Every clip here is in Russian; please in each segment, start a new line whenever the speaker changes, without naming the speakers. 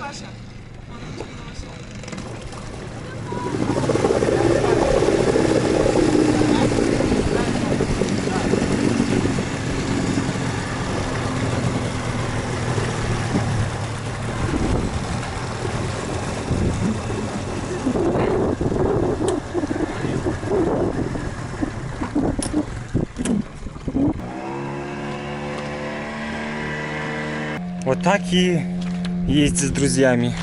Саша.
Вот так и ездить с друзьями.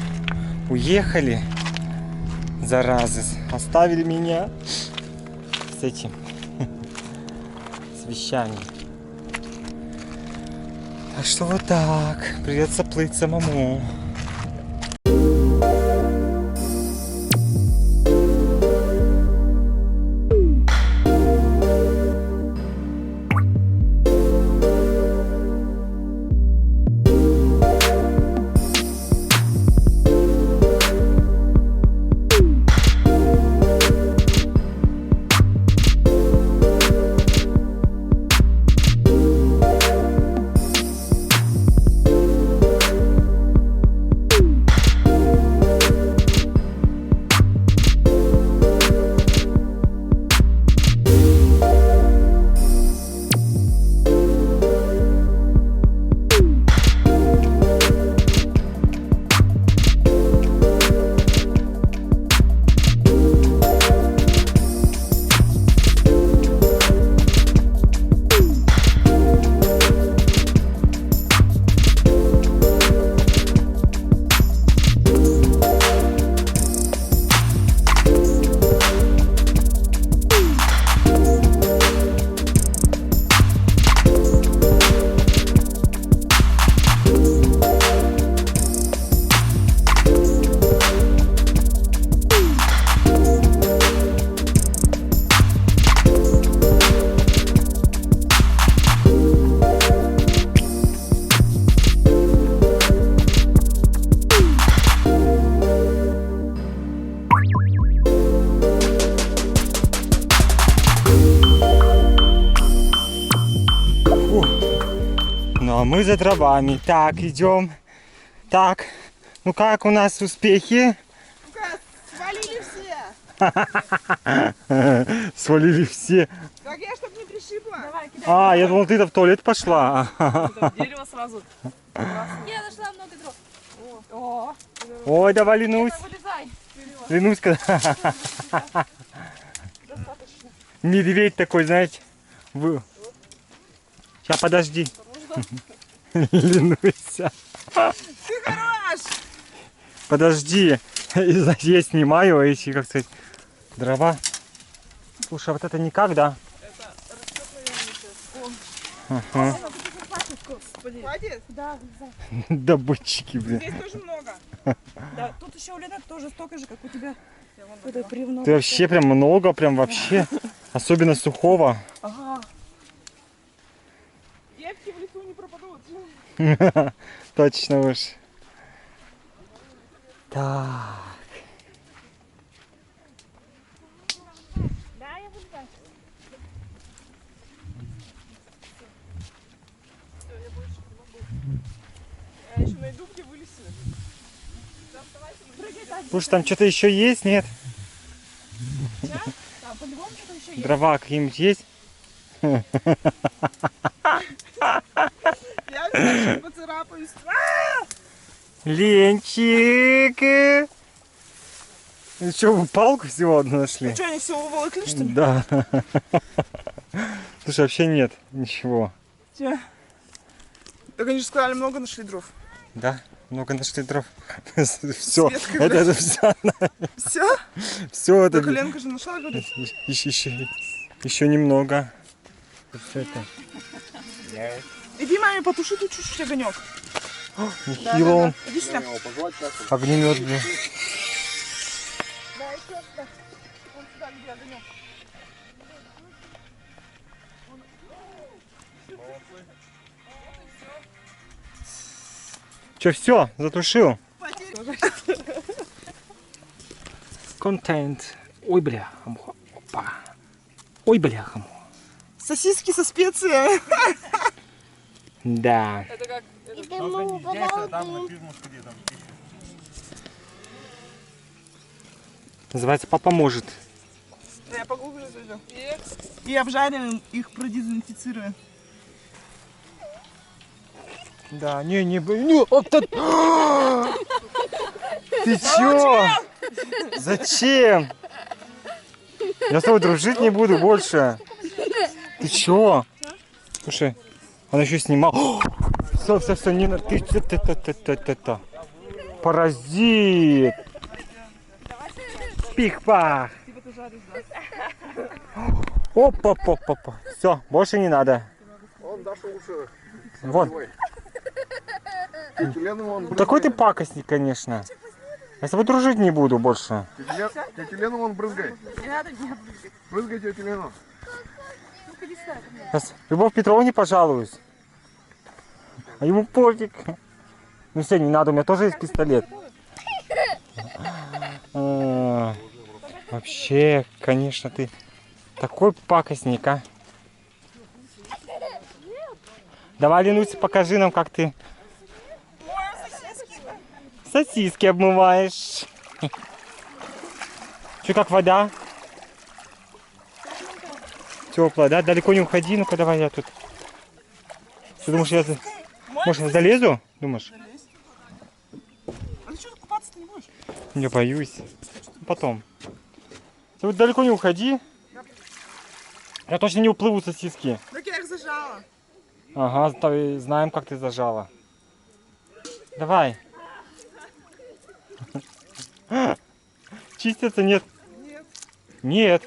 Уехали, заразы, оставили меня с этим, с вещами. Так что вот так, придется плыть самому. Ну а мы за дровами. Так, идем. Так, ну как у нас успехи?
Свалили все.
Свалили все.
Так я, чтоб не пришибла. Давай, кидай.
А, я думал, ты-то в туалет пошла.
Дерево сразу.
Я нашла много дров.
О,
Ой, давай, Ленусь.
Вылезай.
Ленуська.
достаточно.
Медведь такой, знаете. Сейчас, подожди. Ленуся.
Ты хорош.
Подожди. Я снимаю эти, как сказать, дрова. Слушай, а вот это никак, да?
Это растет, наверное, сейчас. Господи. Хватит?
Да,
Добытчики, блин.
Здесь тоже много.
да. Тут еще у Лены тоже столько же, как у тебя. Это бревно.
Ты вообще прям много, прям вообще. Особенно сухого.
Ага.
Девки в лесу не пропадут.
Точно уж. Так.
Да, я вылезаю.
Я еще найду, где вылезти.
Слушай, там что-то еще есть, нет?
Там по-любому что-то еще есть.
Дрова какие-нибудь есть?
Я обязательно поцарапаюсь.
Ленчик! Ну что, вы палку всего одну нашли?
Что, они все уволокли, что ли?
Да. Слушай, вообще нет ничего.
Че? Так они же сказали, много нашли дров.
Да? Много нашли дров. Все.
Светка,
Это все.
Все?
Все это.
Так Ленка же нашла, говорит.
Еще немного. Все это.
Иди маме потуши тут чуть-чуть огонек.
Нехило он.
Иди сюда.
Огнемет, блин.
Да, еще сюда. Вон сюда, где огонек.
Че, все, затушил? Контент. Ой, бля. Опа. Ой, бля.
Сосиски со специями.
Да.
Это как...
Называется «Папа может».
Да, я поглубже зайду. И обжариваем их, продезинфицируем.
Да, не, ну, вот тут. Ты чё? Зачем? Я с тобой дружить не буду больше. Ты чё? Слушай, он еще снимал. Все, не на... Ты. Паразит. Пих-пах. Опа. Все, больше не надо.
Он Даша уши.
Вон. Такой ты пакостник, конечно. Я с тобой дружить не буду больше.
Тетю Лену вон брызгай.
Не надо меня брызгать.
Брызгай тетю Лену.
Ну-ка, не ставь.
Сейчас Любовь Петровне пожалуюсь. А ему пофиг. Ну все, не надо, у меня тоже есть пистолет. Вообще, конечно, ты такой пакостник, а. Давай, Ленуся, покажи нам, как ты сосиски обмываешь. Что, как вода? Теплая, да? Далеко не уходи, ну-ка давай я тут. Ты думаешь, может, я залезу? Думаешь?
А ты что, купаться-то не будешь?
Я боюсь. Потом. Ты вот далеко не уходи. Я точно не уплыву сосиски.
Так я их зажала.
Ага, знаем, как ты зажала. Давай. Чистятся? Нет. Нет.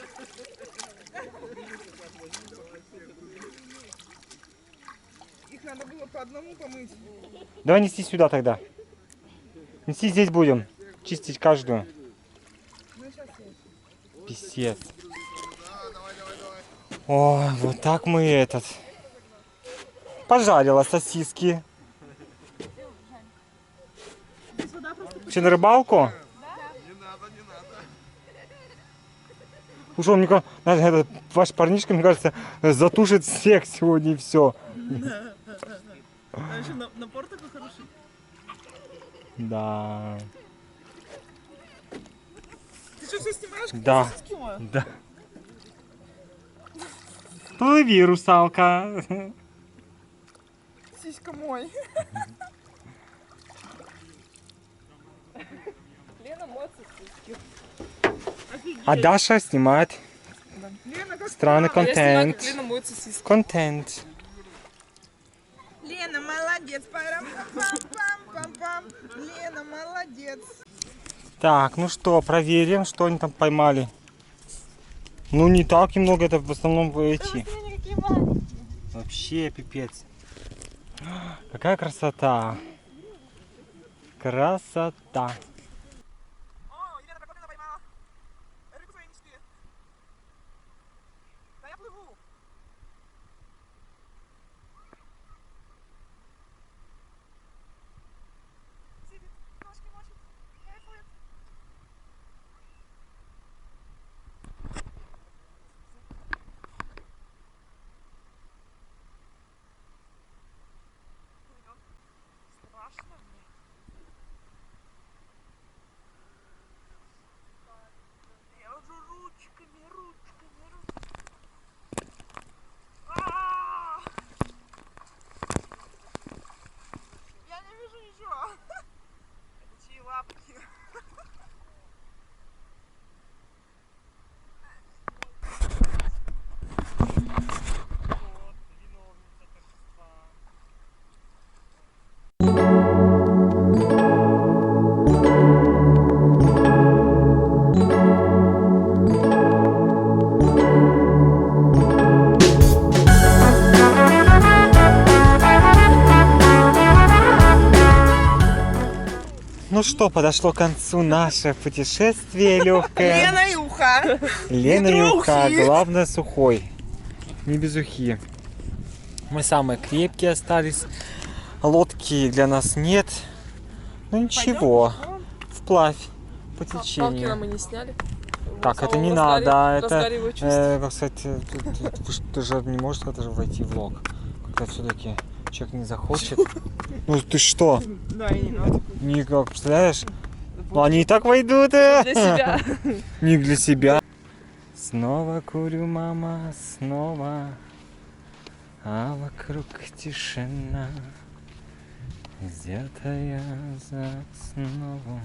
Их надо было по одному помыть.
Давай неси сюда тогда. Неси, здесь будем. Чистить каждую. Писец. Ой, вот так мы этот. Пожарила сосиски. Че, на рыбалку? Уж он, этот ваш парнишка, мне кажется, затушит всех сегодня и все.
А еще напор такой хороший.
Да.
Ты что, все снимаешь?
Да.
Сосиски мои?
Да. Плыви, русалка.
Сиська мой.
Лена моет сосиски.
А Даша снимает
Лена, как
странный
справа?
Я снимаю,
контент.
как Лена моет сосиски.
Контент.
Лена, молодец. Парам-пам-пам-пам-пам. Лена, молодец.
Так, ну что, проверим, что они там поймали. Ну не так и много, это в основном эти. Вообще пипец. Какая красота. Красота.
О, Елена Прокопьевна поймала. Рыбу фенечки. Да я плыву. Сидит, ножки мочит. Кайфует. Страшно мне. Я уже ручками. А-а-а! Я не вижу ничего. Это чьи лапки?
Ну что, подошло к концу наше путешествие легкое.
Лена и уха.
Лена
Не
и уха,
трухи.
главное сухой. Не без ухи. Мы самые крепкие остались. Лодки для нас нет. Ну ничего. Вплавь по
Палки
течению.
нам и не сняли.
Так, это не
Разгар-
надо. Это,
разгариваю
как сказать, ты же не можешь даже войти в влог. Когда все-таки человек не захочет. Ну ты что?
Да, и не надо.
Никак, представляешь? Ну, они и так войдут.
Для себя.
Не для себя. Снова курю, мама, снова. А вокруг тишина. Где-то я за основу.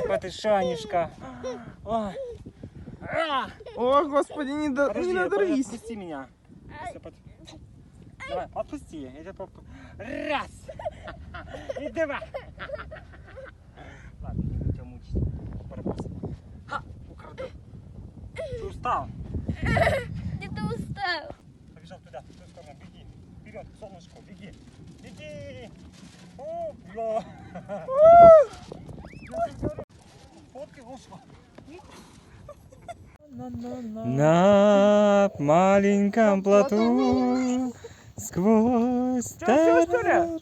Вот и Шанюшка. Ой.
О, господи, не
Подожди,
надорвись.
отпусти меня. Давай, отпусти. Я тебя Раз. И два. Ладно, не буду тебя мучить. Барбос. Ха, украду. Ты устал?
Где-то устал.
Побежал туда, в ту сторону. Беги. Вперед, солнышко, беги. Беги. О, бля. Фотки вышла. На маленьком плоту сквозь
Всё, история?